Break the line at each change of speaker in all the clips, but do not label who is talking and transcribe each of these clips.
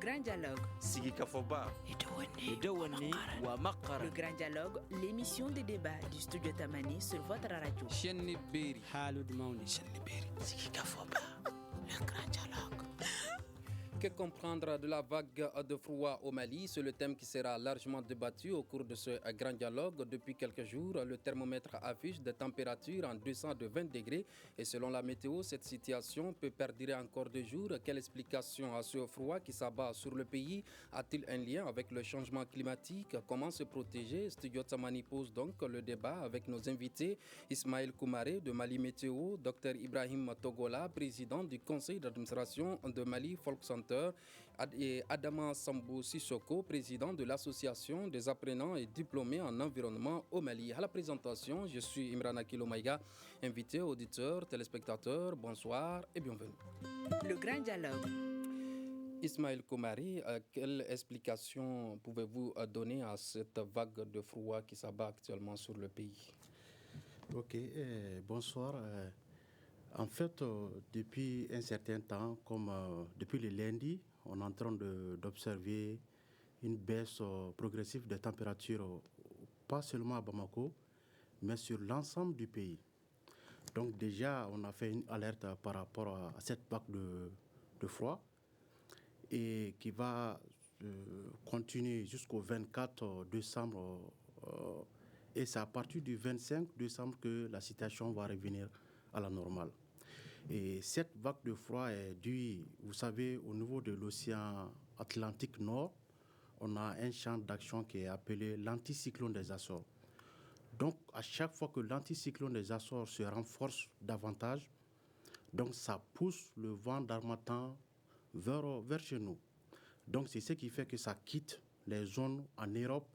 Grand Dialogue.
Sigi Kafoba.
Le Grand Dialogue, l'émission de débat du studio Tamani sur votre radio.
Sigi
Kafoba. Le Grand Dialogue.
Que comprendre de la vague de froid au Mali? C'est le thème qui sera largement débattu au cours de ce grand dialogue. Depuis quelques jours, le thermomètre affiche des températures en dessous de 20 degrés. Et selon la météo, cette situation peut perdurer encore 2 jours. Quelle explication à ce froid qui s'abat sur le pays? A-t-il un lien avec le changement climatique? Comment se protéger? Studio Tamani pose donc le débat avec nos invités. Ismaël Koumaré de Mali Météo, Dr Ibrahim Togola, président du conseil d'administration de Mali Folk Center, et Adama Sambou Sissoko, président de l'association des apprenants et diplômés en environnement au Mali. À la présentation, je suis Imran Akilo Maïga, invité, auditeurs, téléspectateurs, bonsoir et bienvenue.
Le Grand Dialogue.
Ismaël Koumari, quelle explication pouvez-vous donner à cette vague de froid qui s'abat actuellement sur le pays?
Ok, bonsoir. En fait, depuis un certain temps, comme depuis le lundi, on est en train d'observer une baisse progressive des températures, pas seulement à Bamako, mais sur l'ensemble du pays. Donc déjà, on a fait une alerte par rapport à cette vague de froid et qui va continuer jusqu'au 24 décembre. Et c'est à partir du 25 décembre que la situation va revenir à la normale. Et cette vague de froid est due, vous savez, au niveau de l'océan Atlantique Nord, on a un champ d'action qui est appelé l'anticyclone des Açores. Donc, à chaque fois que l'anticyclone des Açores se renforce davantage, donc ça pousse le vent d'harmattan vers chez nous. Donc, c'est ce qui fait que ça quitte les zones en Europe,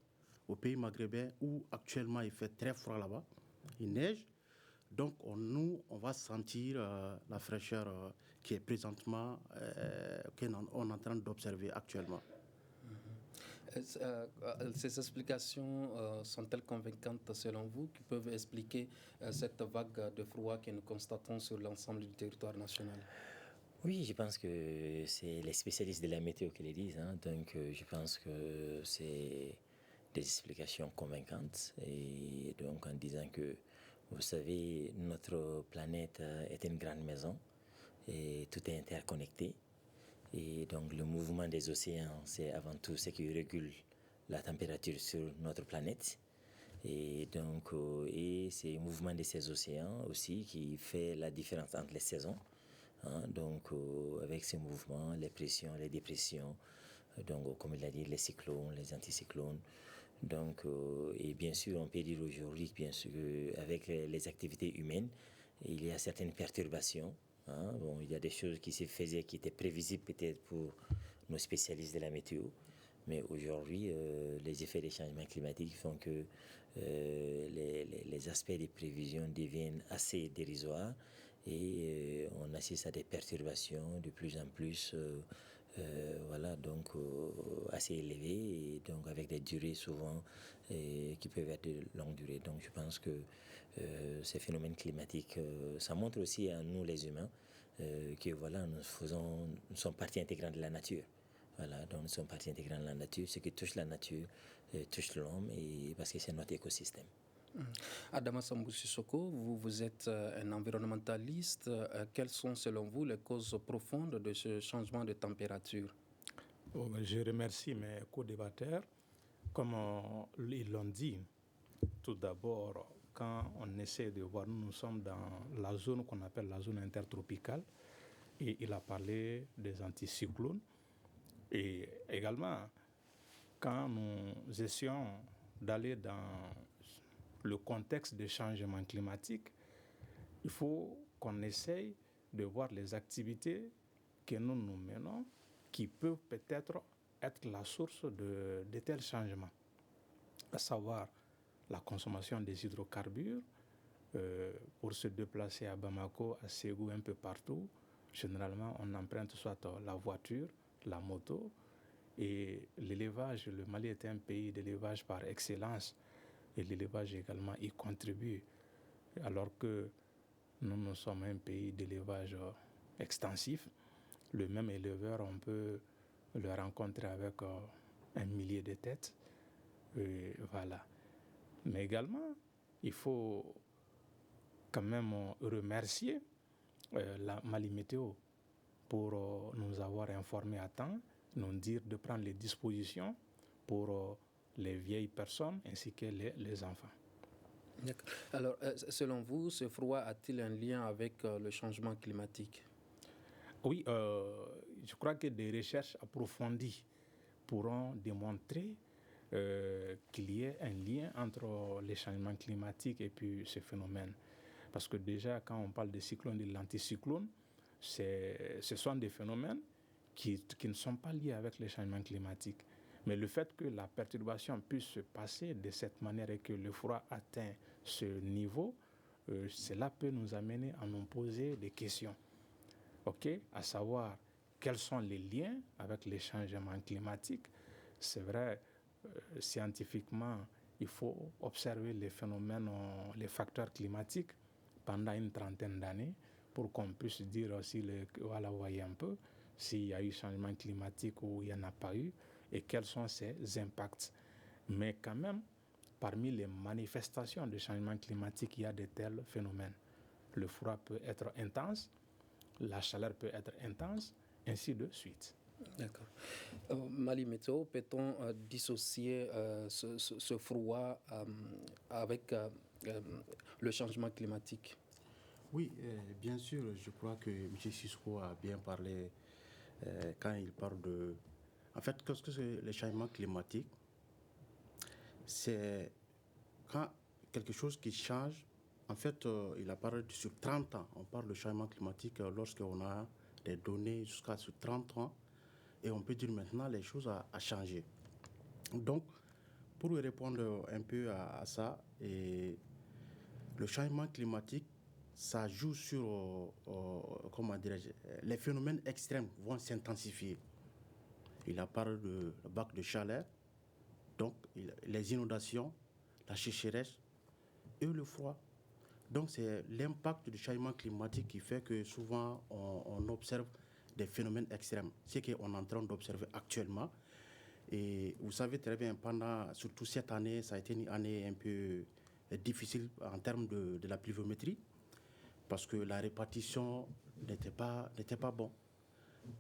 aux pays maghrébins, où actuellement il fait très froid là-bas, il neige. Donc, on va sentir la fraîcheur qui est présentement, qu'on est en train d'observer actuellement.
Ces explications sont-elles convaincantes selon vous, qui peuvent expliquer cette vague de froid que nous constatons sur l'ensemble du territoire national?
Oui, je pense que c'est les spécialistes de la météo qui le disent. Donc, je pense que c'est des explications convaincantes. Et donc, en disant que, vous savez, notre planète est une grande maison et tout est interconnecté. Et donc, le mouvement des océans, c'est avant tout ce qui régule la température sur notre planète. Et donc, et c'est le mouvement de ces océans aussi qui fait la différence entre les saisons. Donc, avec ces mouvements, les pressions, les dépressions, donc, comme il a dit, les cyclones, les anticyclones. Donc, et bien sûr, on peut dire aujourd'hui, bien sûr, avec les activités humaines, il y a certaines perturbations. Bon, il y a des choses qui se faisaient, qui étaient prévisibles peut-être pour nos spécialistes de la météo. Mais aujourd'hui, les effets des changements climatiques font que les aspects des prévisions deviennent assez dérisoires et on assiste à des perturbations de plus en plus voilà, donc, assez élevées et donc avec des durées souvent qui peuvent être de longue durée. Donc je pense que ces phénomènes climatiques, ça montre aussi à nous les humains que voilà, nous sommes partie intégrante de la nature. Voilà, donc nous sommes partie intégrante de la nature. Ce qui touche la nature touche l'homme et parce que c'est notre écosystème.
Adama Sambou Sissoko, vous êtes un environnementaliste. Quelles sont selon vous les causes profondes de ce changement de température?
Je remercie mes co-débatteurs. Comme ils l'ont dit, tout d'abord, quand on essaie de voir, nous sommes dans la zone qu'on appelle la zone intertropicale et il a parlé des anticyclones. Et également, quand nous essayons d'aller dans le contexte des changements climatiques, il faut qu'on essaye de voir les activités que nous menons qui peuvent peut-être être la source de tels changements, à savoir la consommation des hydrocarbures pour se déplacer à Bamako, à Ségou, un peu partout. Généralement, on emprunte soit la voiture, la moto et l'élevage. Le Mali est un pays d'élevage par excellence et l'élevage également y contribue alors que nous sommes un pays d'élevage extensif. Le même éleveur, on peut le rencontrer avec un millier de têtes. Voilà. Mais également, il faut quand même remercier la Mali Météo pour nous avoir informés à temps, nous dire de prendre les dispositions pour les vieilles personnes ainsi que les enfants.
D'accord. Alors, selon vous, ce froid a-t-il un lien avec le changement climatique?
Oui, je crois que des recherches approfondies pourront démontrer qu'il y ait un lien entre les changements climatiques et puis ce phénomène. Parce que déjà, quand on parle de cyclones et de l'anticyclone, ce sont des phénomènes qui ne sont pas liés avec les changements climatiques. Mais le fait que la perturbation puisse se passer de cette manière et que le froid atteint ce niveau, cela peut nous amener à nous poser des questions. À savoir quels sont les liens avec les changements climatiques. C'est vrai, scientifiquement, il faut observer les phénomènes, les facteurs climatiques pendant une trentaine d'années pour qu'on puisse dire aussi, voilà, voyez un peu, s'il y a eu changement climatique ou il n'y en a pas eu et quels sont ses impacts. Mais quand même, parmi les manifestations de changement climatique, il y a de tels phénomènes. Le froid peut être intense, la chaleur peut être intense, ainsi de suite.
D'accord. Mali Météo, peut-on dissocier ce froid avec le changement climatique?
Oui, bien sûr, je crois que M. Sisco a bien parlé quand il parle de... En fait, qu'est-ce que c'est le changement climatique? C'est quand quelque chose qui change. En fait, il a parlé sur 30 ans. On parle de changement climatique lorsqu'on a des données jusqu'à sur 30 ans. Et on peut dire maintenant les choses ont changé. Donc, pour répondre un peu à ça, et le changement climatique, ça joue sur, comment dirais-je, les phénomènes extrêmes vont s'intensifier. Il a parlé de vagues de chaleur, donc les inondations, la sécheresse et le froid. Donc c'est l'impact du changement climatique qui fait que souvent on observe des phénomènes extrêmes. C'est ce qu'on est en train d'observer actuellement. Et vous savez très bien, surtout cette année, ça a été une année un peu difficile en termes de la pluviométrie, parce que la répartition n'était pas bonne.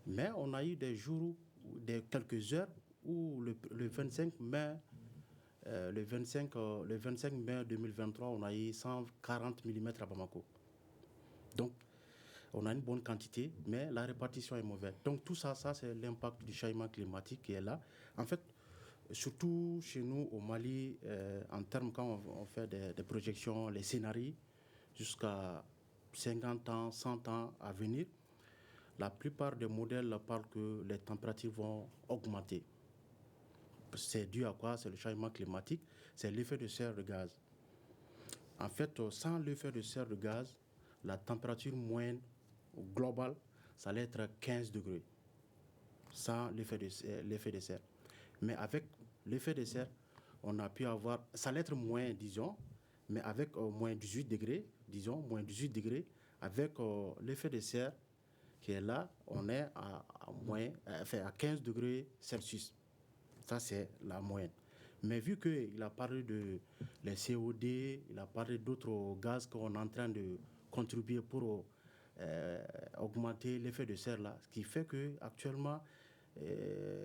Mais on a eu des jours, quelques heures, où le 25 mai, le 25 mai 2023, on a eu 140 mm à Bamako. Donc, on a une bonne quantité, mais la répartition est mauvaise. Donc, tout ça, c'est l'impact du changement climatique qui est là. En fait, surtout chez nous, au Mali, en termes, quand on fait des projections, les scénarios, jusqu'à 50 ans, 100 ans à venir, la plupart des modèles parlent que les températures vont augmenter. C'est dû à quoi? C'est le changement climatique, c'est l'effet de serre de gaz. En fait, sans l'effet de serre de gaz, la température moyenne globale, ça allait être 15 degrés, sans l'effet de serre. Mais avec l'effet de serre, on a pu avoir, ça allait être moins, disons, mais avec moins 18 degrés, disons, moins 18 degrés, avec l'effet de serre qui est là, on est à 15 degrés Celsius. Ça, c'est la moyenne. Mais vu qu'il a parlé de les COD, il a parlé d'autres gaz qu'on est en train de contribuer pour augmenter l'effet de serre là, ce qui fait qu'actuellement,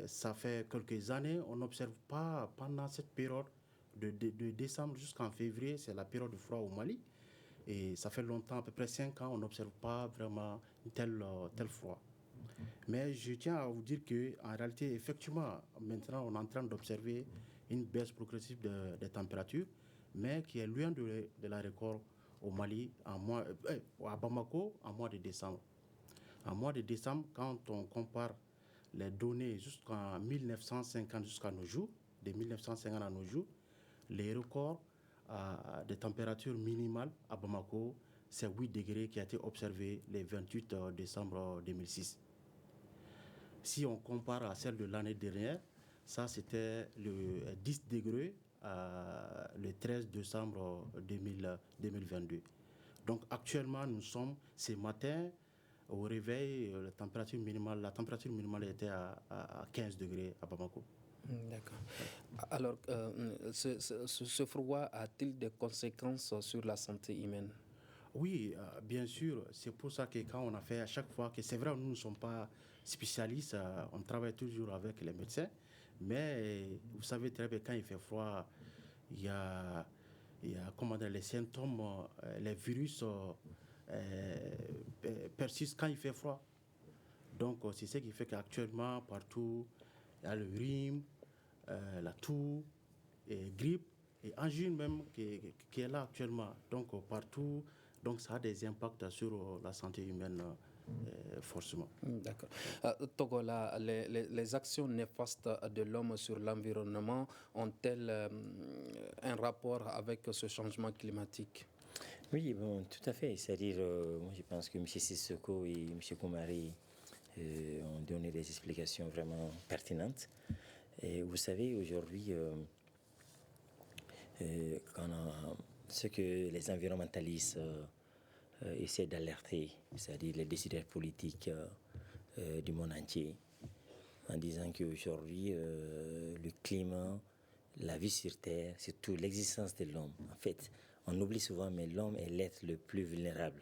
ça fait quelques années, on n'observe pas pendant cette période de décembre jusqu'en février, c'est la période de froid au Mali. Et ça fait longtemps, à peu près 5 ans, on n'observe pas vraiment tel froid. Mais je tiens à vous dire qu'en réalité, effectivement, maintenant, on est en train d'observer une baisse progressive des températures, mais qui est loin de la record au Mali, à Bamako, en mois de décembre. En mois de décembre, quand on compare les données jusqu'en 1950 jusqu'à nos jours, de 1950 à nos jours, les records de température minimale à Bamako, c'est 8 degrés qui a été observé le 28 décembre 2006. Si on compare à celle de l'année dernière, ça c'était le 10 degrés le 13 décembre 2022. Donc actuellement, nous sommes ce matin, Au réveil, la température minimale était à 15 degrés à Bamako.
D'accord. Alors, ce froid a-t-il des conséquences sur la santé humaine?
Oui, bien sûr. C'est pour ça que quand on a fait à chaque fois que c'est vrai, nous ne sommes pas spécialistes, on travaille toujours avec les médecins, mais vous savez très bien quand il fait froid, il y a, comment dire, les symptômes, les virus persistent quand il fait froid. Donc c'est ce qui fait qu'actuellement partout, il y a le rhume, la toux, et grippe et angine même qui est là actuellement. Donc partout, donc ça a des impacts sur la santé humaine forcément.
D'accord. Togola, les actions néfastes de l'homme sur l'environnement ont-elles un rapport avec ce changement climatique?
Oui, bon, tout à fait. C'est-à-dire, moi je pense que M. Sissoko et M. Koumari ont donné des explications vraiment pertinentes. Et vous savez, aujourd'hui, ce que les environnementalistes essaient d'alerter, c'est-à-dire les décideurs politiques du monde entier, en disant qu'aujourd'hui, le climat, la vie sur Terre, surtout l'existence de l'homme, en fait, on oublie souvent, mais l'homme est l'être le plus vulnérable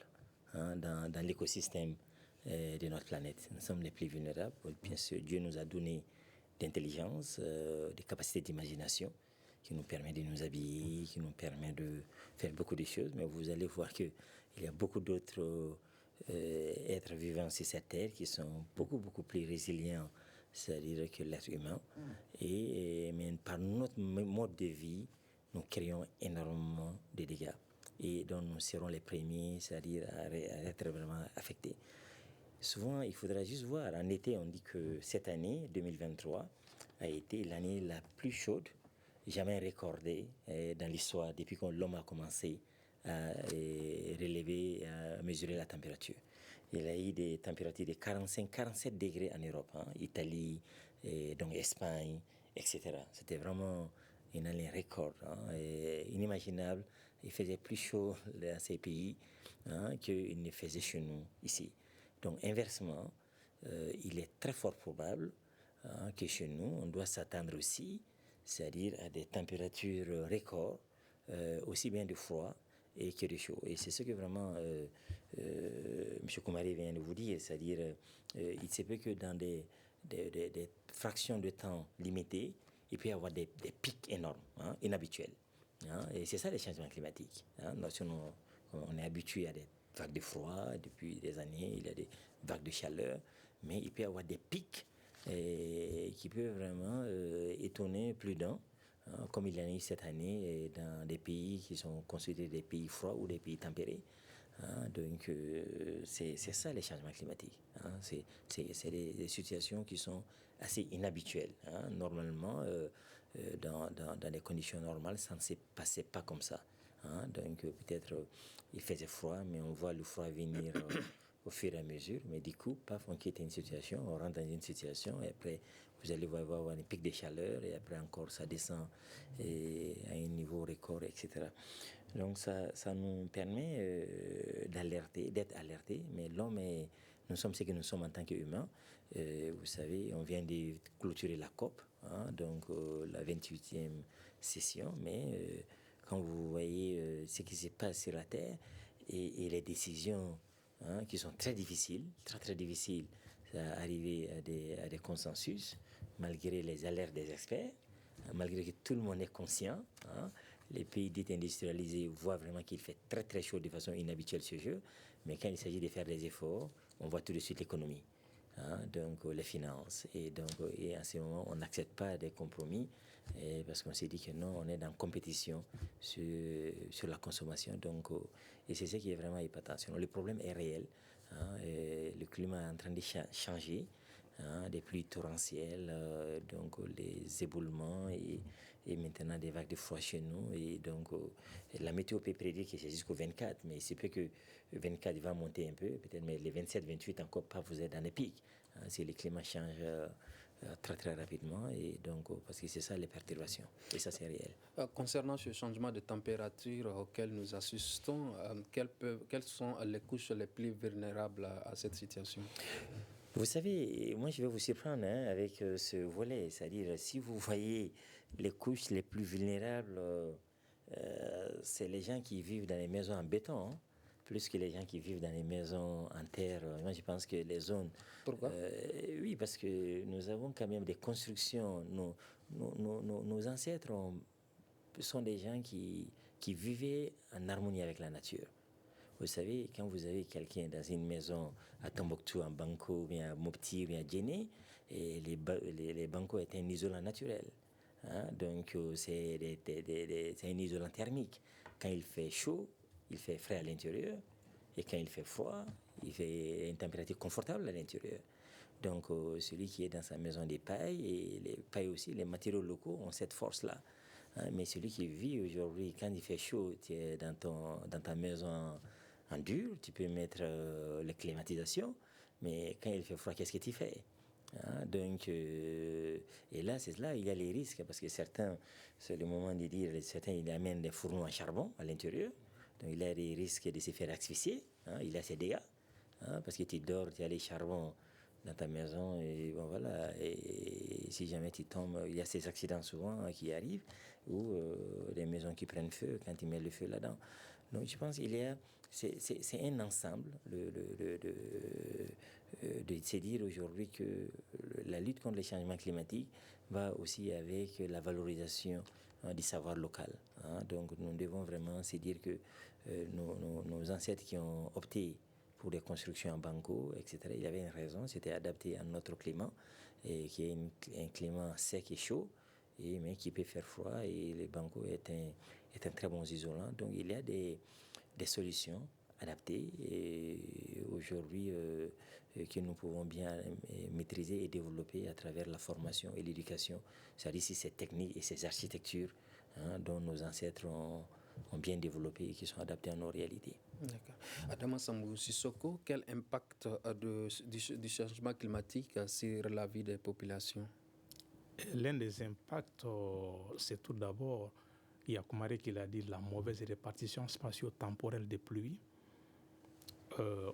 dans l'écosystème de notre planète. Nous sommes les plus vulnérables. Bien sûr, Dieu nous a donné d'intelligence, des capacités d'imagination qui nous permet de nous habiller, qui nous permet de faire beaucoup de choses. Mais vous allez voir qu'il y a beaucoup d'autres êtres vivants sur cette terre qui sont beaucoup, beaucoup plus résilients, c'est-à-dire que l'être humain. Mais par notre mode de vie, nous créons énormément de dégâts. Et donc nous serons les premiers, c'est-à-dire à être vraiment affectés. Souvent, il faudra juste voir. En été, on dit que cette année, 2023, a été l'année la plus chaude jamais recordée dans l'histoire depuis que l'homme a commencé à relever, à mesurer la température. Il y a eu des températures de 45-47 degrés en Europe, Italie, donc Espagne, etc. C'était vraiment une année record, inimaginable. Il faisait plus chaud dans ces pays qu'il ne faisait chez nous ici. Donc inversement, il est très fort probable que chez nous, on doit s'attendre aussi, c'est-à-dire à des températures records, aussi bien de froid et que de chaud. Et c'est ce que vraiment M. Koumari vient de vous dire, c'est-à-dire il se peut que dans des fractions de temps limitées, il peut y avoir des pics énormes, inhabituels. Et c'est ça les changements climatiques. On est habitué à des vagues de froid depuis des années, il y a des vagues de chaleur, mais il peut y avoir des pics qui peuvent vraiment étonner plus d'un, comme il y en a eu cette année dans des pays qui sont considérés des pays froids ou des pays tempérés. Donc c'est ça les changements climatiques. C'est des situations qui sont assez inhabituelles. Normalement, dans les conditions normales, ça ne se passait pas comme ça. Donc peut-être il faisait froid, mais on voit le froid venir au fur et à mesure. Mais du coup, paf, on quitte une situation, on rentre dans une situation, et après vous allez voir un pic de chaleur, et après encore ça descend à un niveau record, etc. Donc ça nous permet d'être alertés, mais l'homme nous sommes ce que nous sommes en tant qu'humains. Vous savez, on vient de clôturer la COP, donc la 28e session, mais quand vous voyez ce qui se passe sur la Terre et les décisions qui sont très difficiles, très difficiles, d'arriver à des consensus, malgré les alertes des experts, malgré que tout le monde est conscient. Les pays dits industrialisés voient vraiment qu'il fait très chaud de façon inhabituelle ce jeu, mais quand il s'agit de faire des efforts, on voit tout de suite l'économie, donc les finances. Et en ce moment, on n'accepte pas des compromis parce qu'on s'est dit que non, on est dans compétition sur la consommation. Donc, et c'est ce qui est vraiment épatant. Sinon, le problème est réel. Le climat est en train de changer. Des pluies torrentielles, donc les éboulements et maintenant des vagues de froid chez nous. Et donc la météo peut prédire que c'est jusqu'au 24, mais il se peut que le 24 va monter un peu, peut-être, mais les 27, 28 encore pas, vous êtes dans les pics. Si le climat change très très rapidement, et donc parce que c'est ça les perturbations, et ça c'est réel.
Concernant ce changement de température auquel nous assistons, quelles sont les couches les plus vulnérables à cette situation?
Vous savez, moi je vais vous surprendre avec ce volet, c'est-à-dire si vous voyez les couches les plus vulnérables, c'est les gens qui vivent dans les maisons en béton, hein, plus que les gens qui vivent dans les maisons en terre. Moi je pense que les zones...
Pourquoi?
Oui, parce que nous avons quand même des constructions, nos ancêtres sont des gens qui vivaient en harmonie avec la nature. Vous savez, quand vous avez quelqu'un dans une maison à Tombouctou, en Banco, bien à Mopti, bien à Djéné, et les Banco est un isolant naturel. Hein? Donc, c'est un isolant thermique. Quand il fait chaud, il fait frais à l'intérieur. Et quand il fait froid, il fait une température confortable à l'intérieur. Donc, celui qui est dans sa maison des pailles, et les pailles aussi, les matériaux locaux ont cette force-là. Hein? Mais celui qui vit aujourd'hui, quand il fait chaud, tu es dans ta maison en dur, tu peux mettre la climatisation, mais quand il fait froid, qu'est-ce que tu fais? Hein? Donc, et là, c'est là il y a les risques, parce que certains, c'est le moment de dire, certains, ils amènent des fourneaux à charbon à l'intérieur, donc il a des risques de se faire asphyxier, hein? Il a ses dégâts, hein? Parce que tu dors, tu as les charbons dans ta maison, et bon voilà, et si jamais tu tombes, il y a ces accidents souvent qui arrivent, ou des maisons qui prennent feu quand tu mets le feu là-dedans. Donc je pense qu'il y a, c'est un ensemble de se dire aujourd'hui que la lutte contre les changements climatiques va aussi avec la valorisation du savoir local. Hein. Donc nous devons vraiment se dire que nos ancêtres qui ont opté pour des constructions en banco, etc., il y avait une raison, c'était adapté à notre climat, et qui est un climat sec et chaud, mais qui peut faire froid, et le banco est un très bon isolant. Donc il y a des solutions adaptées et aujourd'hui que nous pouvons bien maîtriser et développer à travers la formation et l'éducation. C'est-à-dire ces techniques et ces architectures, hein, dont nos ancêtres ont bien développé et qui sont adaptées à nos réalités.
D'accord. Adama Sambou Sissoko, quel impact du changement climatique sur la vie des populations?
L'un des impacts, c'est tout d'abord, il y a Koumaré qui l'a dit, la mauvaise répartition spatio-temporelle des pluies.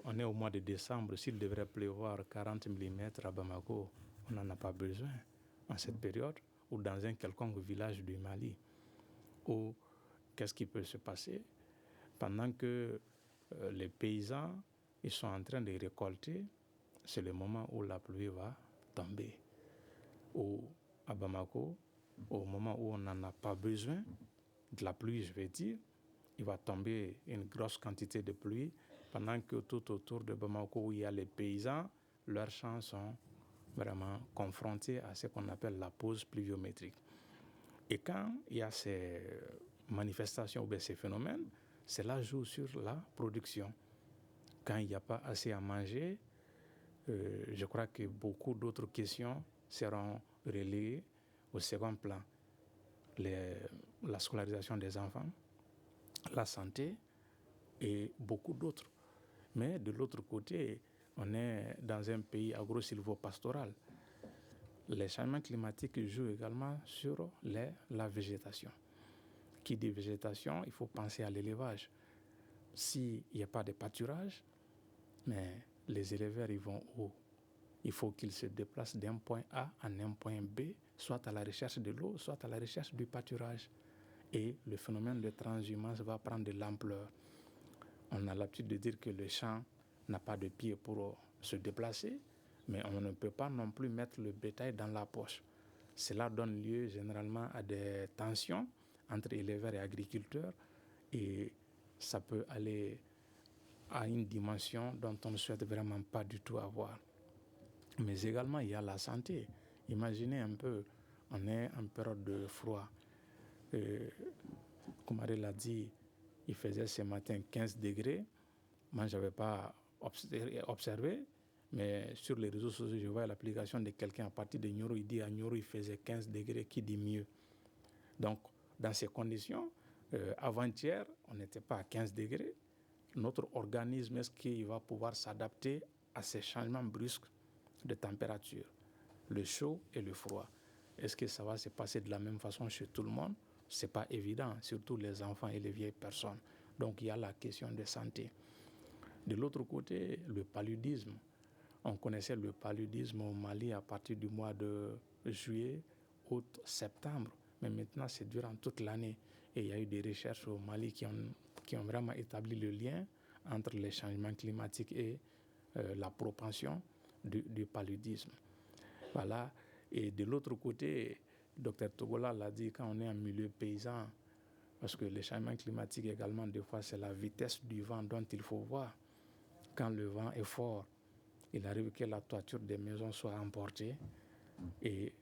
On est au mois de décembre, s'il devrait pleuvoir 40 mm à Bamako, on n'en a pas besoin en cette période, ou dans un quelconque village du Mali. Ou qu'est-ce qui peut se passer pendant que les paysans ils sont en train de récolter, c'est le moment où la pluie va tomber. Ou à Bamako, au moment où on n'en a pas besoin, de la pluie, je vais dire, il va tomber une grosse quantité de pluie, pendant que tout autour de Bamako, où il y a les paysans, leurs champs sont vraiment confrontés à ce qu'on appelle la pause pluviométrique. Et quand il y a ces manifestations ou ces phénomènes, cela joue sur la production. Quand il n'y a pas assez à manger, je crois que beaucoup d'autres questions seront reléguées au second plan. La scolarisation des enfants, la santé et beaucoup d'autres. Mais de l'autre côté, on est dans un pays agro-silvopastoral. Les changements climatiques jouent également sur la végétation. Qui dit végétation, il faut penser à l'élevage. S'il n'y a pas de pâturage, mais les éleveurs ils vont où? Il faut qu'ils se déplacent d'un point A à un point B, soit à la recherche de l'eau, soit à la recherche du pâturage. Et le phénomène de transhumance va prendre de l'ampleur. On a l'habitude de dire que le champ n'a pas de pied pour se déplacer, mais on ne peut pas non plus mettre le bétail dans la poche. Cela donne lieu généralement à des tensions entre éleveurs et agriculteurs, et ça peut aller à une dimension dont on ne souhaite vraiment pas du tout avoir. Mais également, il y a la santé. Imaginez un peu, on est en période de froid. Comme Ariel l'a dit, il faisait ce matin 15 degrés. Moi, je n'avais pas observé, mais sur les réseaux sociaux, je vois l'application de quelqu'un à partir de Nioro. Il dit à Nioro, il faisait 15 degrés, qui dit mieux. Donc, dans ces conditions, avant-hier, on n'était pas à 15 degrés. Notre organisme, est-ce qu'il va pouvoir s'adapter à ces changements brusques de température? le chaud et le froid. Est-ce que ça va se passer de la même façon chez tout le monde? Ce n'est pas évident, surtout les enfants et les vieilles personnes. Donc il y a la question de santé. De l'autre côté, le paludisme. On connaissait le paludisme au Mali à partir du mois de juillet, août, septembre. Mais maintenant, c'est durant toute l'année. Et il y a eu des recherches au Mali qui ont vraiment établi le lien entre les changements climatiques et la propension du paludisme. Voilà. Et de l'autre côté, Dr Togola l'a dit, quand on est en milieu paysan, parce que les changements climatiques également, des fois, c'est la vitesse du vent dont il faut voir. Quand le vent est fort, il arrive que la toiture des maisons soit emportée et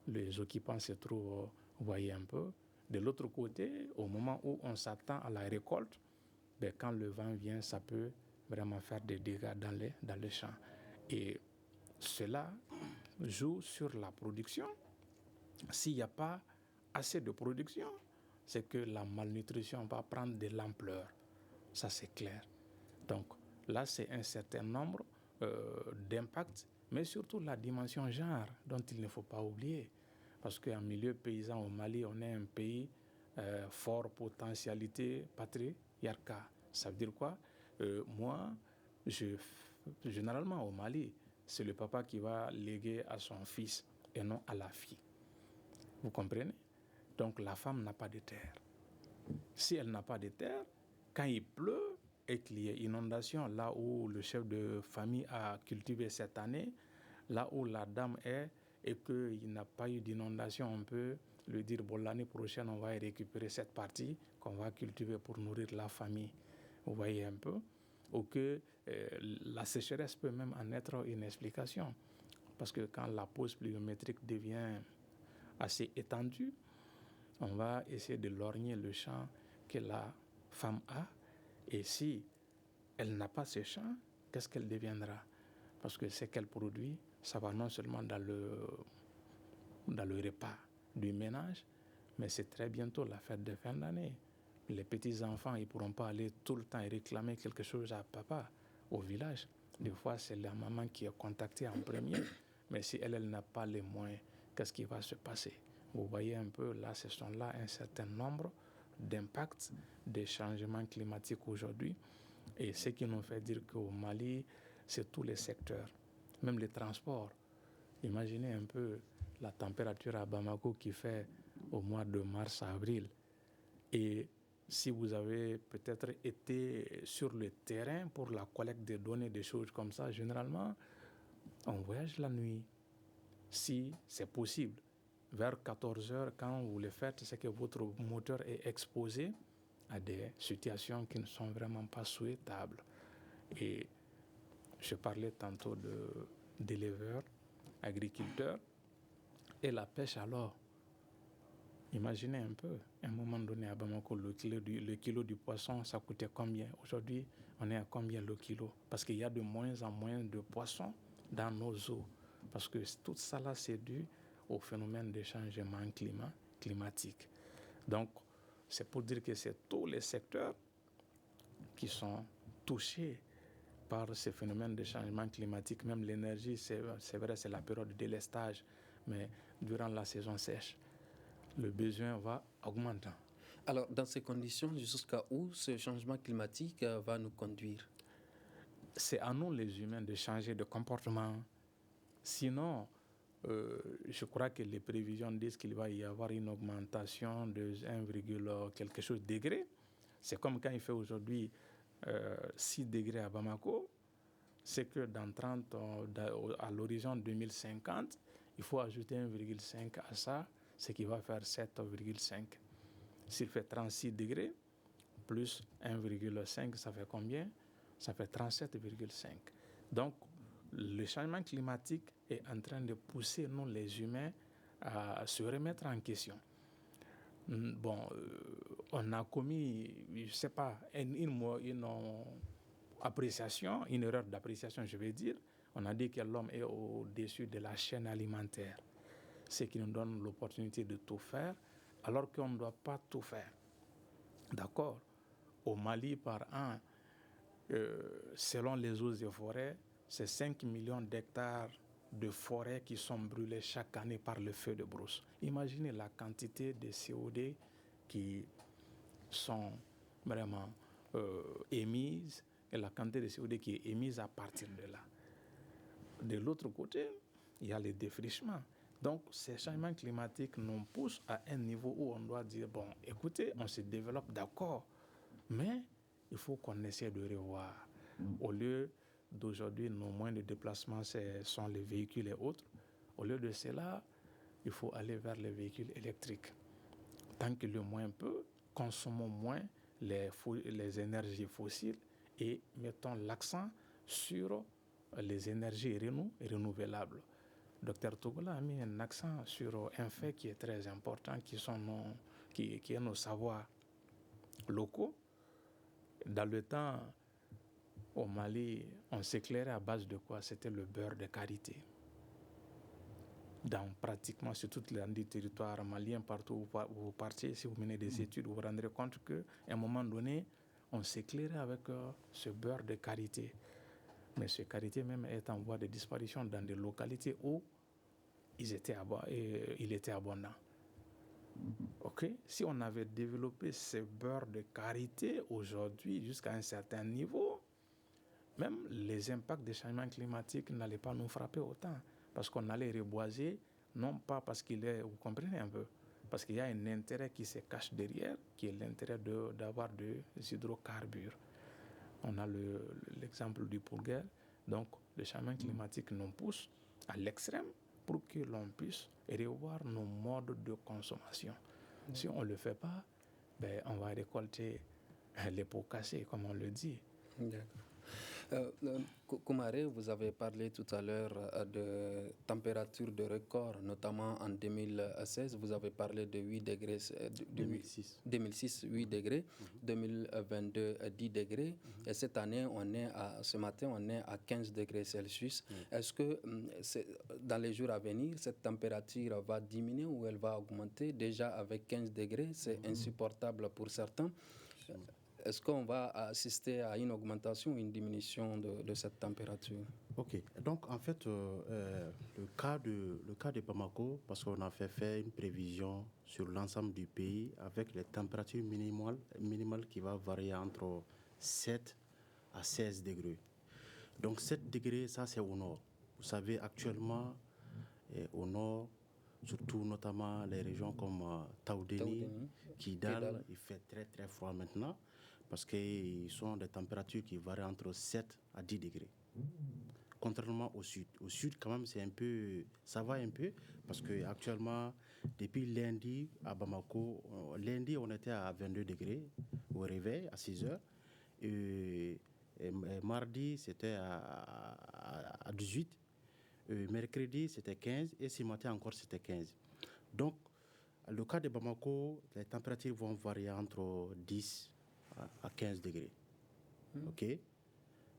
les occupants se trouvent, vous voyez un peu. De l'autre côté, au moment où on s'attend à la récolte, quand le vent vient, ça peut vraiment faire des dégâts dans les champs. Et cela joue sur la production. S'il n'y a pas assez de production, c'est que la malnutrition va prendre de l'ampleur. Ça, c'est clair. Donc, là, c'est un certain nombre d'impacts, mais surtout la dimension genre dont il ne faut pas oublier. Parce qu'en milieu paysan au Mali, on est un pays fort potentialité patriarcat. Ça veut dire quoi? Moi, généralement au Mali, c'est le papa qui va léguer à son fils et non à la fille. Vous comprenez? Donc la femme n'a pas de terre. Si elle n'a pas de terre, quand il pleut et qu'il y a inondation, là où le chef de famille a cultivé cette année, là où la dame est et qu'il n'a pas eu d'inondation, on peut lui dire, bon, l'année prochaine, on va récupérer cette partie qu'on va cultiver pour nourrir la famille. Vous voyez un peu? Ou que la sécheresse peut même en être une explication. Parce que quand la pause pluviométrique devient assez étendue, on va essayer de lorgner le champ que la femme a. Et si elle n'a pas ce champ, qu'est-ce qu'elle deviendra? Parce que ce qu'elle produit, ça va non seulement dans le repas du ménage, mais c'est très bientôt la fête de fin d'année. Les petits-enfants, ils ne pourront pas aller tout le temps et réclamer quelque chose à papa au village. Des fois, c'est la maman qui est contactée en premier. Mais si elle n'a pas les moyens, qu'est-ce qui va se passer? Vous voyez un peu, là, ce sont là un certain nombre d'impacts des changements climatiques aujourd'hui. Et ce qui nous fait dire qu'au Mali, c'est tous les secteurs, même les transports. Imaginez un peu la température à Bamako qui fait au mois de mars à avril. Et si vous avez peut-être été sur le terrain pour la collecte des données, des choses comme ça, généralement, on voyage la nuit. Si c'est possible, vers 14 heures, quand vous le faites, c'est que votre moteur est exposé à des situations qui ne sont vraiment pas souhaitables. Et je parlais tantôt d'éleveurs, agriculteurs, et la pêche alors. Imaginez un peu, à un moment donné à Bamako, le kilo du poisson, ça coûtait combien? Aujourd'hui, on est à combien le kilo? Parce qu'il y a de moins en moins de poissons dans nos eaux. Parce que tout ça là, c'est dû au phénomène de changement climatique. Donc, c'est pour dire que c'est tous les secteurs qui sont touchés par ces phénomènes de changement climatique. Même l'énergie, c'est vrai, c'est la période de délestage, mais durant la saison sèche, le besoin va augmentant.
Alors, dans ces conditions, jusqu'à où ce changement climatique va nous conduire?
C'est à nous, les humains, de changer de comportement. Sinon, je crois que les prévisions disent qu'il va y avoir une augmentation de 1, quelque chose degré. C'est comme quand il fait aujourd'hui 6 degrés à Bamako. C'est que dans 30 ans, à l'horizon 2050, il faut ajouter 1,5 à ça, ce qui va faire 7,5. S'il fait 36 degrés, plus 1,5, ça fait combien? Ça fait 37,5. Donc, le changement climatique est en train de pousser nous, les humains, à se remettre en question. Bon, on a commis, je ne sais pas, une appréciation, une erreur d'appréciation, je vais dire. On a dit que l'homme est au-dessus de la chaîne alimentaire, ce qui nous donne l'opportunité de tout faire, alors qu'on ne doit pas tout faire. D'accord? Au Mali, par an, selon les eaux et forêts, c'est 5 millions d'hectares de forêts qui sont brûlées chaque année par le feu de brousse. Imaginez la quantité de CO2 qui sont vraiment émises et la quantité de CO2 qui est émise à partir de là. De l'autre côté, il y a les défrichements. Donc, ces changements climatiques nous poussent à un niveau où on doit dire, bon, écoutez, on se développe, d'accord, mais il faut qu'on essaie de revoir. Au lieu d'aujourd'hui, nos moyens de déplacement, ce sont les véhicules et autres. Au lieu de cela, il faut aller vers les véhicules électriques. Tant que le moins peut, consommons moins les énergies fossiles et mettons l'accent sur les énergies renouvelables. Dr Togola a mis un accent sur un fait qui est très important, qui est nos savoirs locaux. Dans le temps, au Mali, on s'éclairait à base de quoi? C'était le beurre de karité. Dans pratiquement sur toute l'étendue du territoire malien, partout où vous partiez, si vous menez des études, vous vous rendrez compte qu'à un moment donné, on s'éclairait avec ce beurre de karité. Mais ce karité même est en voie de disparition dans des localités où il était abondant. Ok? Si on avait développé ce beurre de karité aujourd'hui jusqu'à un certain niveau, même les impacts des changements climatiques n'allaient pas nous frapper autant. Parce qu'on allait reboiser, non pas parce vous comprenez un peu, parce qu'il y a un intérêt qui se cache derrière, qui est l'intérêt d'avoir des hydrocarbures. On a l'exemple du pourguer. Donc, le changement climatique nous pousse à l'extrême pour que l'on puisse revoir nos modes de consommation. Si on ne le fait pas, on va récolter les pots cassés, comme on le dit.
Koumaré, vous avez parlé tout à l'heure de température de record, notamment en 2016. Vous avez parlé de 8 degrés. 2006, 8 degrés. 2022, 10 degrés. Et cette année, ce matin, on est à 15 degrés Celsius. Est-ce que dans les jours à venir, cette température va diminuer ou elle va augmenter? Déjà, avec 15 degrés, c'est insupportable pour certains. Est-ce qu'on va assister à une augmentation ou une diminution de cette température?
Ok, donc en fait, le cas de Bamako, parce qu'on a fait une prévision sur l'ensemble du pays avec les températures minimales qui vont varier entre 7 à 16 degrés. Donc 7 degrés, ça c'est au nord. Vous savez, actuellement, au nord, surtout notamment les régions comme Taoudéni, Kidal, il fait très très froid maintenant. Parce qu'ils sont des températures qui varient entre 7 à 10 degrés. Contrairement au sud. Au sud, quand même, ça va un peu, parce qu'actuellement, depuis lundi à Bamako, lundi, on était à 22 degrés au réveil, à 6 heures. Et mardi, c'était à 18. Mercredi, c'était 15. Et ce matin encore, c'était 15. Donc, le cas de Bamako, les températures vont varier entre 10 à 15 degrés. OK?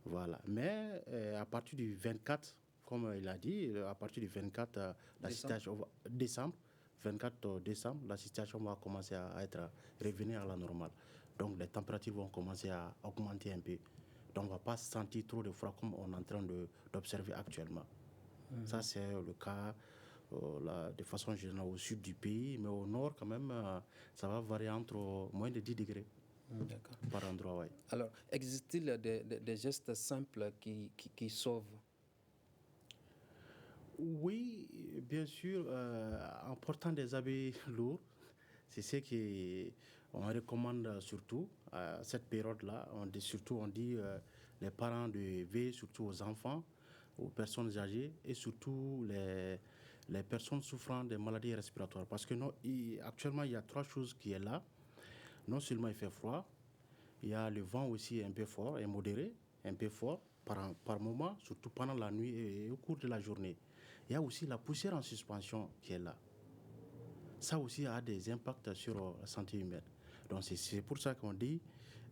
Voilà. Mais à partir du 24, comme il a dit, à partir du 24 décembre, 24 décembre, la situation va commencer à revenir à la normale. Donc les températures vont commencer à augmenter un peu. Donc on ne va pas sentir trop de froid comme on est en train d'observer actuellement. Ça, c'est le cas de façon générale au sud du pays, mais au nord, quand même, ça va varier entre moins de 10 degrés.
D'accord.
Par endroit, oui.
Alors, existe-t-il des gestes simples qui sauvent?
Oui, bien sûr, en portant des habits lourds, c'est ce qu'on recommande surtout à cette période-là. On dit les parents de veiller surtout aux enfants, aux personnes âgées et surtout les personnes souffrant des maladies respiratoires. Parce que actuellement, il y a 3 choses qui sont là. Non seulement il fait froid, il y a le vent aussi un peu fort et modéré, un peu fort par moment, surtout pendant la nuit et au cours de la journée. Il y a aussi la poussière en suspension qui est là. Ça aussi a des impacts sur la santé humaine. Donc c'est pour ça qu'on dit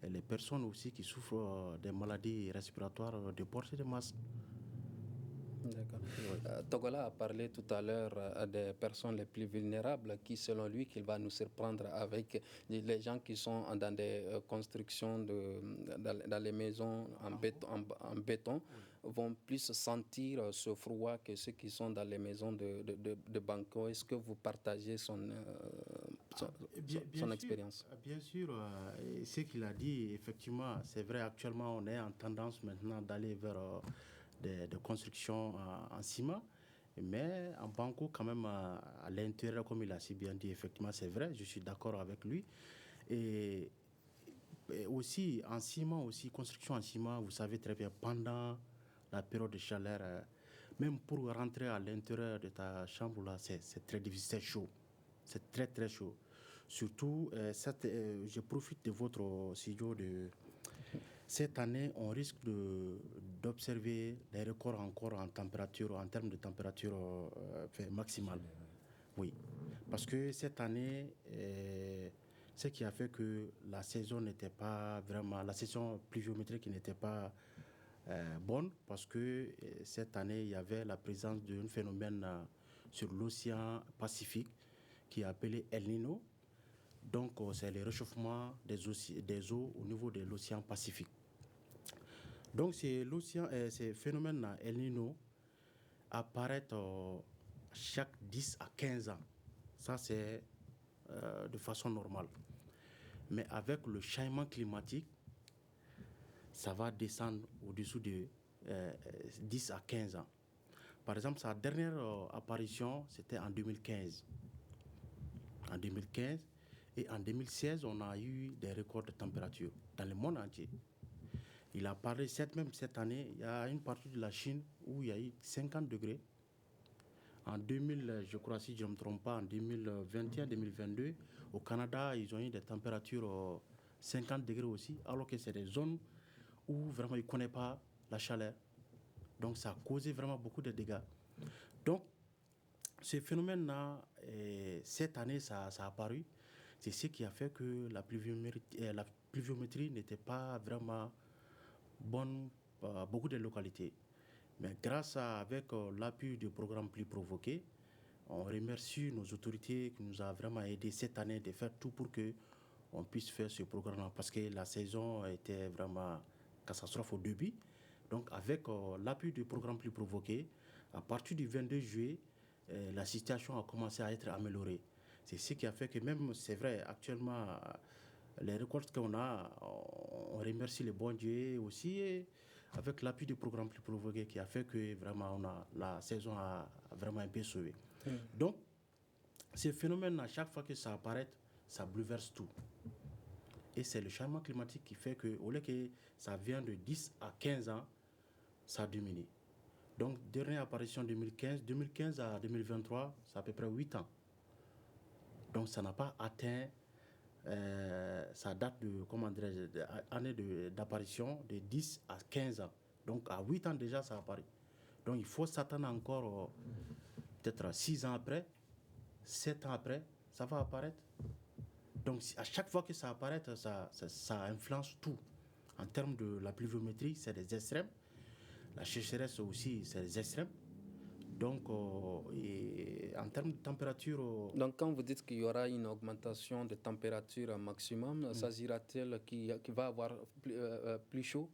les personnes aussi qui souffrent des maladies respiratoires de porter des masques.
D'accord. Togola a parlé tout à l'heure des personnes les plus vulnérables qui, selon lui, qu'il va nous surprendre avec les gens qui sont dans des constructions, dans les maisons en béton. vont plus sentir ce froid que ceux qui sont dans les maisons de Banco. Est-ce que vous partagez son expérience?
Bien sûr, ce qu'il a dit, effectivement, c'est vrai, actuellement, on est en tendance maintenant d'aller vers des constructions en ciment. Mais en Banco, quand même, à l'intérieur, comme il a si bien dit, effectivement, c'est vrai, je suis d'accord avec lui. Et aussi, en ciment, aussi, construction en ciment, vous savez très bien, pendant la période de chaleur, même pour rentrer à l'intérieur de ta chambre, là, c'est très difficile, c'est chaud. C'est très, très chaud. Surtout, je profite de votre studio de... Cette année, on risque d'observer les records encore en température, en termes de température maximale. Oui, parce que cette année, ce qui a fait que la saison n'était pas vraiment, la saison pluviométrique n'était pas bonne, parce que cette année, il y avait la présence d'un phénomène sur l'océan Pacifique qui est appelé El Niño. Donc, c'est le réchauffement des eaux au niveau de l'océan Pacifique. Donc, ces phénomènes El Niño apparaissent chaque 10 à 15 ans. Ça, c'est de façon normale. Mais avec le changement climatique, ça va descendre au-dessous de 10 à 15 ans. Par exemple, sa dernière apparition, c'était en 2015. En 2015 et en 2016, on a eu des records de température dans le monde entier. Il a parlé, même cette année, il y a une partie de la Chine où il y a eu 50 degrés. En 2000, je crois, si je ne me trompe pas, en 2021-2022, au Canada, ils ont eu des températures 50 degrés aussi, alors que c'est des zones où vraiment ils ne connaissent pas la chaleur. Donc, ça a causé vraiment beaucoup de dégâts. Donc, ce phénomène-là, cette année, ça a apparu. C'est ce qui a fait que la pluviométrie n'était pas vraiment bonne à beaucoup de localités. Mais grâce avec l'appui du programme Pluie Provoquée, on remercie nos autorités qui nous ont vraiment aidés cette année de faire tout pour qu'on puisse faire ce programme-là, parce que la saison était vraiment catastrophe au début. Donc avec l'appui du programme Pluie Provoquée, à partir du 22 juillet, la situation a commencé à être améliorée. C'est ce qui a fait que même, c'est vrai, actuellement, les récoltes qu'on a, on remercie le bon Dieu aussi, et avec l'appui du programme Pluie Provoquée qui a fait que vraiment la saison a vraiment un peu sauvé. Donc, ce phénomène, à chaque fois que ça apparaît, ça bouleverse tout. Et c'est le changement climatique qui fait qu'au lieu que ça vient de 10 à 15 ans, ça diminue. Donc, dernière apparition 2015 à 2023, c'est à peu près 8 ans. Donc, ça n'a pas atteint sa date année d'apparition de 10 à 15 ans. Donc, à 8 ans déjà, ça apparaît. Donc, il faut s'attendre encore peut-être 6 ans après, 7 ans après, ça va apparaître. Donc, à chaque fois que ça apparaît, ça influence tout. En termes de la pluviométrie, c'est des extrêmes. La sécheresse aussi, c'est des extrêmes. Donc, et en termes de température...
Donc, quand vous dites qu'il y aura une augmentation de température maximum, s'agira-t-il qu'il va avoir plus chaud?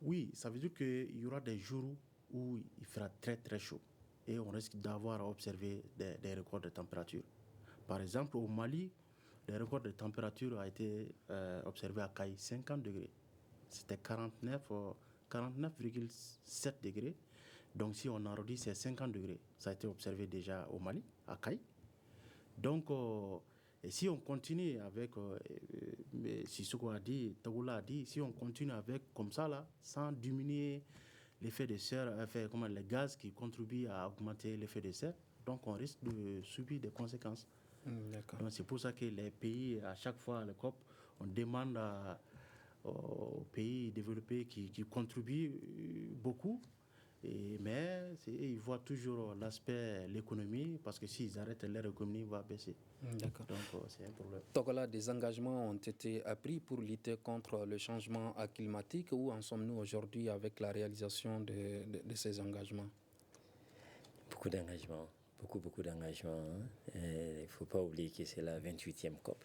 Oui, ça veut dire qu'il y aura des jours où il fera très très chaud. Et on risque d'avoir observé des records de température. Par exemple, au Mali, le record de température a été observé à Caille, 50 degrés. C'était 49,7 degrés. Donc, si on arrondit, c'est 50 degrés. Ça a été observé déjà au Mali, à Caille. Donc, et si on continue avec, Sissoko a dit, Tagoula a dit, si on continue avec comme ça, là, sans diminuer l'effet de serre, les gaz qui contribuent à augmenter l'effet de serre, donc on risque de subir des conséquences.
D'accord.
Donc, c'est pour ça que les pays, à chaque fois, le COP, on demande aux pays développés qui contribuent beaucoup. Mais ils voient toujours l'aspect l'économie, parce que s'ils arrêtent, leur économie va baisser.
D'accord.
Donc, c'est un problème.
Togola, des engagements ont été pris pour lutter contre le changement climatique. Où en sommes-nous aujourd'hui avec la réalisation de ces engagements?
Beaucoup d'engagements, beaucoup d'engagements. Il ne faut pas oublier que c'est la 28e COP.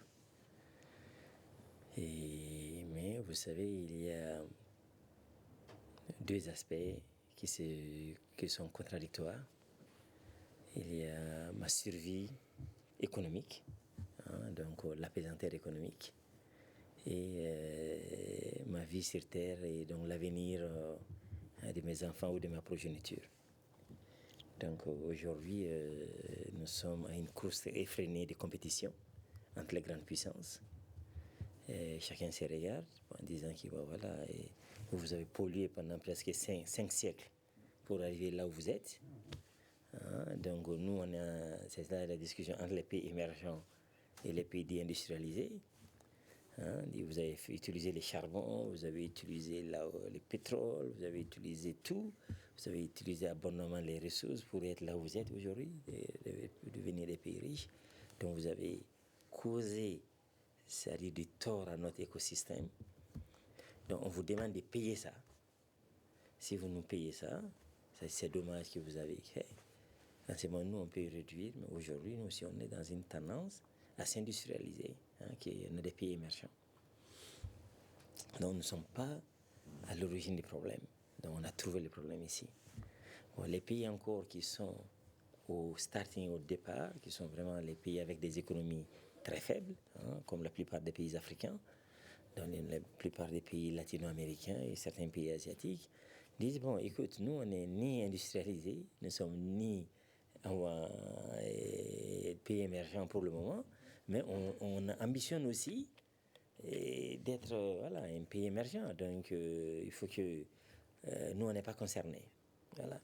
Mais vous savez, il y a deux aspects qui sont contradictoires. Il y a ma survie économique, donc l'apaisanteur économique, et ma vie sur Terre et donc l'avenir de mes enfants ou de ma progéniture. Donc aujourd'hui, nous sommes à une course effrénée de compétition entre les grandes puissances. Et chacun se regarde en disant que voilà, et vous avez pollué pendant presque 5 siècles pour arriver là où vous êtes. Donc nous, c'est là la discussion entre les pays émergents et les pays déindustrialisés. Vous avez utilisé les charbons, vous avez utilisé le pétrole, vous avez utilisé tout, vous avez utilisé abondamment les ressources pour être là où vous êtes aujourd'hui, devenir des pays riches. Donc vous avez causé, c'est-à-dire du tort à notre écosystème. Donc on vous demande de payer ça. Si vous nous payez ça, c'est dommage que vous avez fait. En ce moment, nous, on peut réduire, mais aujourd'hui, nous aussi, on est dans une tendance à s'industrialiser, qui est des pays émergents. Donc, nous ne sommes pas à l'origine des problèmes. Donc, on a trouvé le problème ici. Bon, les pays encore qui sont au départ, qui sont vraiment les pays avec des économies très faibles, comme la plupart des pays africains, dans la plupart des pays latino-américains et certains pays asiatiques, disent, bon, écoute, nous, on n'est ni industrialisés, nous sommes ni pays émergents pour le moment, mais on ambitionne aussi d'être un pays émergent. Donc, il faut que nous, on n'est pas concernés. Voilà.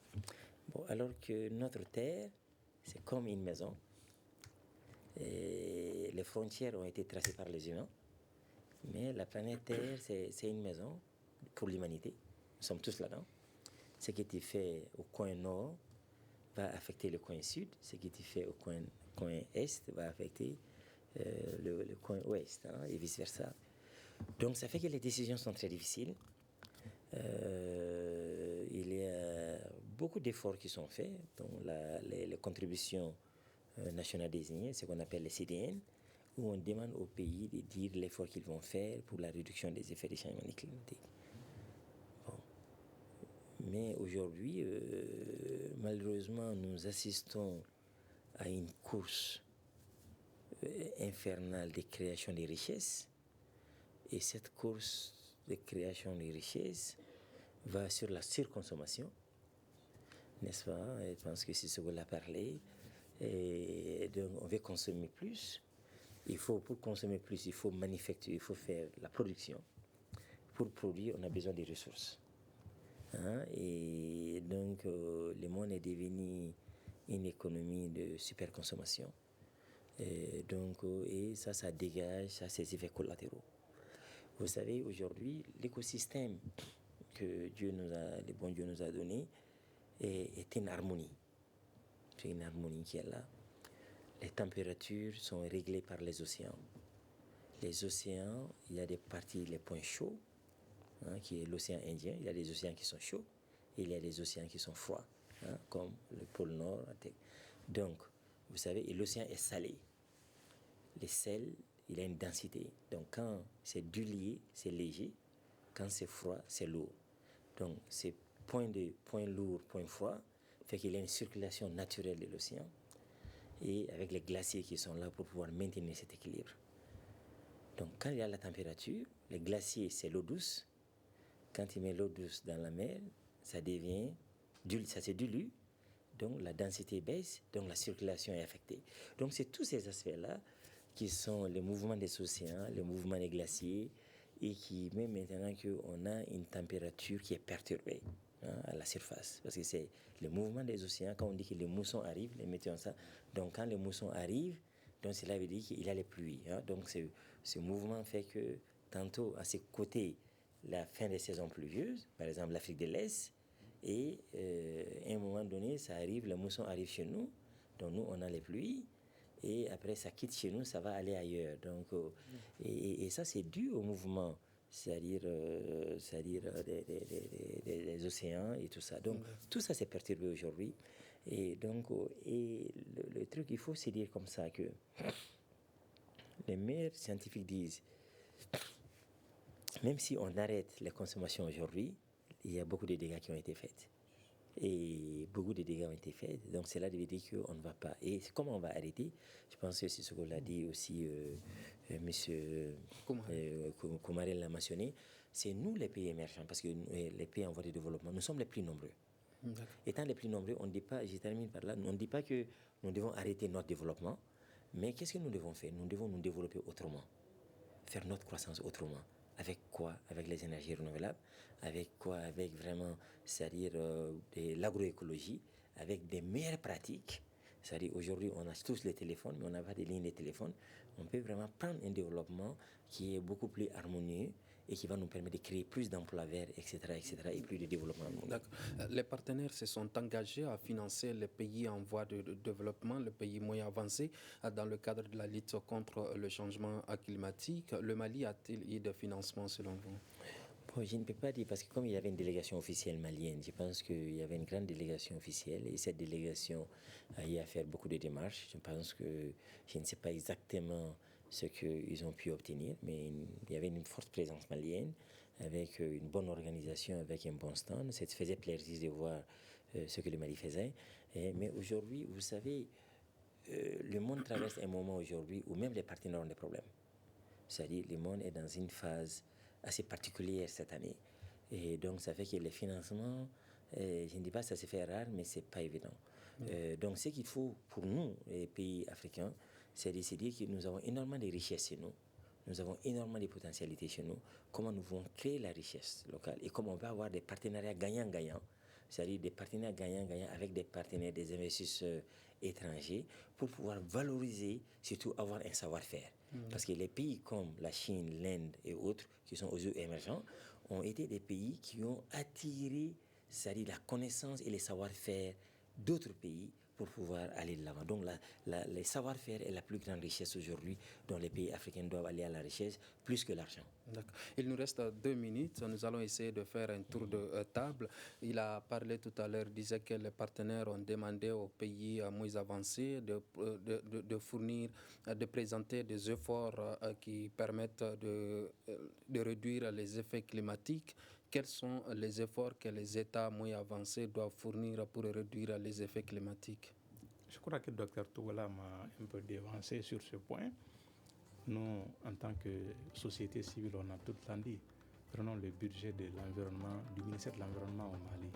Bon, alors que notre terre, c'est comme une maison. Et les frontières ont été tracées par les humains, mais la planète Terre, c'est une maison pour l'humanité. Nous sommes tous là-dedans. Ce qui est fait au coin nord va affecter le coin sud. Ce qui est fait au coin est va affecter le coin ouest, et vice-versa. Donc, ça fait que les décisions sont très difficiles. Il y a beaucoup d'efforts qui sont faits, dont les contributions nationales désignées, ce qu'on appelle les CDN, où on demande aux pays de dire l'effort qu'ils vont faire pour la réduction des effets des changements climatiques. Bon. Mais aujourd'hui, malheureusement, nous assistons à une course infernale de création des richesses. Et cette course de création des richesses va sur la surconsommation, n'est-ce pas? Je pense que c'est ce qu'on a parlé. Et donc, on veut consommer plus. Pour consommer plus, il faut manufacturer, il faut faire la production. Pour produire, on a besoin des ressources. Et donc, le monde est devenu une économie de superconsommation. Et ça dégage ses effets collatéraux. Vous savez, aujourd'hui, l'écosystème que le bon Dieu nous a donné est une harmonie. C'est une harmonie qui est là. Les températures sont réglées par les océans. Les océans, il y a des parties, les points chauds, qui est l'océan Indien. Il y a des océans qui sont chauds et il y a des océans qui sont froids, comme le pôle Nord. Donc, vous savez, l'océan est salé. Le sel, il a une densité. Donc, quand c'est dilué, c'est léger. Quand c'est froid, c'est lourd. Donc, ces points lourds, points froids, fait qu'il y a une circulation naturelle de l'océan. Et avec les glaciers qui sont là pour pouvoir maintenir cet équilibre. Donc, quand il y a la température, les glaciers, c'est l'eau douce. Quand il met l'eau douce dans la mer, ça se dilue. Donc, la densité baisse, donc la circulation est affectée. Donc, c'est tous ces aspects-là qui sont les mouvements des océans, les mouvements des glaciers, et qui, même maintenant qu'on a une température qui est perturbée à la surface. Parce que c'est le mouvement des océans, quand on dit que les moussons arrivent, les météos ça. Donc, quand les moussons arrivent, donc cela veut dire qu'il y a les pluies. Donc, ce mouvement fait que, tantôt, à ses côtés, la fin des saisons pluvieuses, par exemple l'Afrique de l'Est, et à un moment donné, ça arrive, les moussons arrivent chez nous, donc nous, on a les pluies, et après, ça quitte chez nous, ça va aller ailleurs. Donc, et ça, c'est dû au mouvement, c'est-à-dire des océans et tout ça. Donc, tout ça, c'est perturbé aujourd'hui. Et donc, le truc, il faut se dire comme ça que les meilleurs scientifiques disent, même si on arrête les consommations aujourd'hui, il y a beaucoup de dégâts qui ont été faits. Et beaucoup de dégâts ont été faits. Donc, cela veut dire qu'on ne va pas. Et comment on va arrêter? Je pense que c'est ce que l'a dit aussi M. Koumaré l'a mentionné. C'est nous les pays émergents, parce que les pays en voie de développement, nous sommes les plus nombreux. Étant les plus nombreux, on ne dit pas, je termine par là, on ne dit pas que nous devons arrêter notre développement, mais qu'est-ce que nous devons faire? Nous devons nous développer autrement, faire notre croissance autrement. Avec quoi? Avec les énergies renouvelables. Avec quoi? Avec vraiment, c'est-à-dire de l'agroécologie, avec des meilleures pratiques. C'est-à-dire aujourd'hui, on a tous les téléphones, mais on n'a pas de lignes de téléphone. On peut vraiment prendre un développement qui est beaucoup plus harmonieux et qui va nous permettre de créer plus d'emplois verts, etc., et plus de développement.
Les partenaires se sont engagés à financer les pays en voie de développement, les pays moins avancés, dans le cadre de la lutte contre le changement climatique. Le Mali a-t-il eu de financement selon vous?
Bon, je ne peux pas dire, parce que comme il y avait une délégation officielle malienne, je pense qu'il y avait une grande délégation officielle, et cette délégation a eu à faire beaucoup de démarches. Je pense que je ne sais pas exactement ce qu'ils ont pu obtenir, mais il y avait une forte présence malienne, avec une bonne organisation, avec un bon stand. Ça faisait plaisir de voir ce que le Mali faisait. Mais aujourd'hui, vous savez, le monde traverse un moment aujourd'hui où même les partenaires ont des problèmes. C'est-à-dire le monde est dans une phase assez particulière cette année. Et donc, ça fait que les financements, je ne dis pas que ça se fait rare, mais ce n'est pas évident. Donc, ce qu'il faut pour nous, les pays africains, c'est de se dire que nous avons énormément de richesses chez nous. Nous avons énormément de potentialités chez nous. Comment nous pouvons créer la richesse locale et comment on va avoir des partenariats gagnant-gagnant, c'est-à-dire des partenaires gagnant-gagnant avec des partenaires, des investisseurs étrangers pour pouvoir valoriser, surtout avoir un savoir-faire. Parce que les pays comme la Chine, l'Inde et autres, qui sont aux yeux émergents, ont été des pays qui ont attiré, c'est-à-dire la connaissance et les savoir-faire d'autres pays pour pouvoir aller de l'avant. Donc, les savoir-faire est la plus grande richesse aujourd'hui dont les pays africains doivent aller à la richesse, plus que l'argent.
D'accord. Il nous reste 2 minutes. Nous allons essayer de faire un tour de table. Il a parlé tout à l'heure, disait que les partenaires ont demandé aux pays moins avancés de fournir, de présenter des efforts qui permettent de réduire les effets climatiques. Quels sont les efforts que les États moins avancés doivent fournir pour réduire les effets climatiques?
Je crois que le Dr Touala m'a un peu dévancé sur ce point. Nous, en tant que société civile, on a tout le temps dit, prenons le budget de l'environnement, du ministère de l'Environnement au Mali.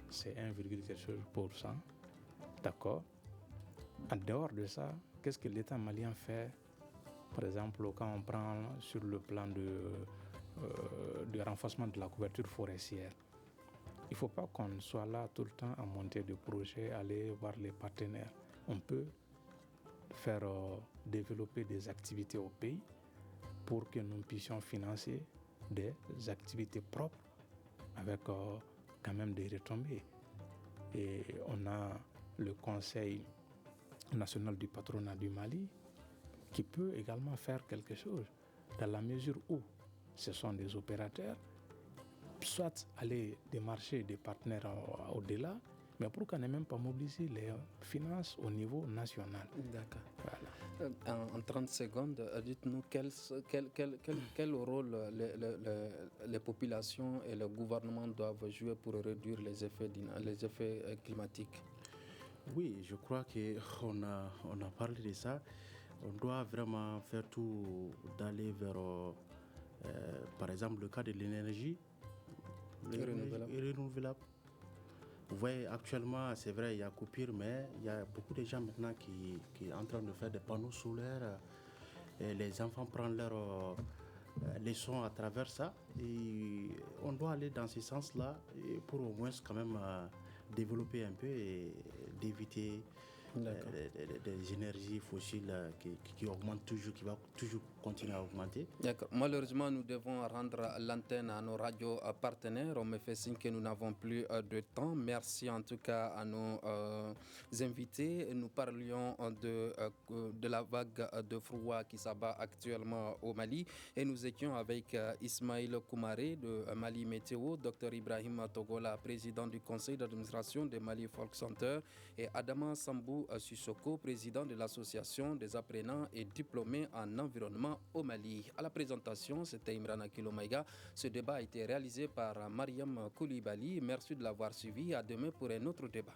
C'est 1, quelque chose %. D'accord. En dehors de ça, qu'est-ce que l'État malien fait? Par exemple, quand on prend sur le plan de renforcement de la couverture forestière, il ne faut pas qu'on soit là tout le temps à monter des projets, aller voir les partenaires. On peut faire développer des activités au pays pour que nous puissions financer des activités propres avec quand même des retombées. Et on a le Conseil national du patronat du Mali qui peut également faire quelque chose dans la mesure où ce sont des opérateurs, soit aller démarcher des partenaires au-delà, mais pourquoi ne même pas mobiliser les finances au niveau national?
D'accord.
Voilà.
En 30 secondes, dites-nous quel rôle les populations et le gouvernement doivent jouer pour réduire les effets climatiques.
Oui, je crois qu'on a parlé de ça. On doit vraiment faire tout d'aller vers, par exemple, le cas de l'énergie renouvelable. Vous voyez, actuellement, c'est vrai, il y a coupure, mais il y a beaucoup de gens maintenant qui sont en train de faire des panneaux solaires. Et les enfants prennent leurs leçons à travers ça. Et on doit aller dans ce sens-là pour au moins quand même développer un peu et d'éviter des énergies fossiles qui augmentent toujours, qui vont toujours continuer à augmenter.
D'accord. Malheureusement, nous devons rendre l'antenne à nos radios partenaires. On me fait signe que nous n'avons plus de temps. Merci en tout cas à nos invités. Nous parlions de la vague de froid qui s'abat actuellement au Mali. Et nous étions avec Ismaël Koumaré de Mali Météo, Dr Ibrahim Togola, président du conseil d'administration de Mali Folk Center, et Adama Sambou, Mamadou Sissoko, président de l'association des apprenants et diplômés en environnement au Mali. À la présentation, c'était Imrana Kilomaïga. Ce débat a été réalisé par Mariam Koulibaly. Merci de l'avoir suivi. À demain pour un autre débat.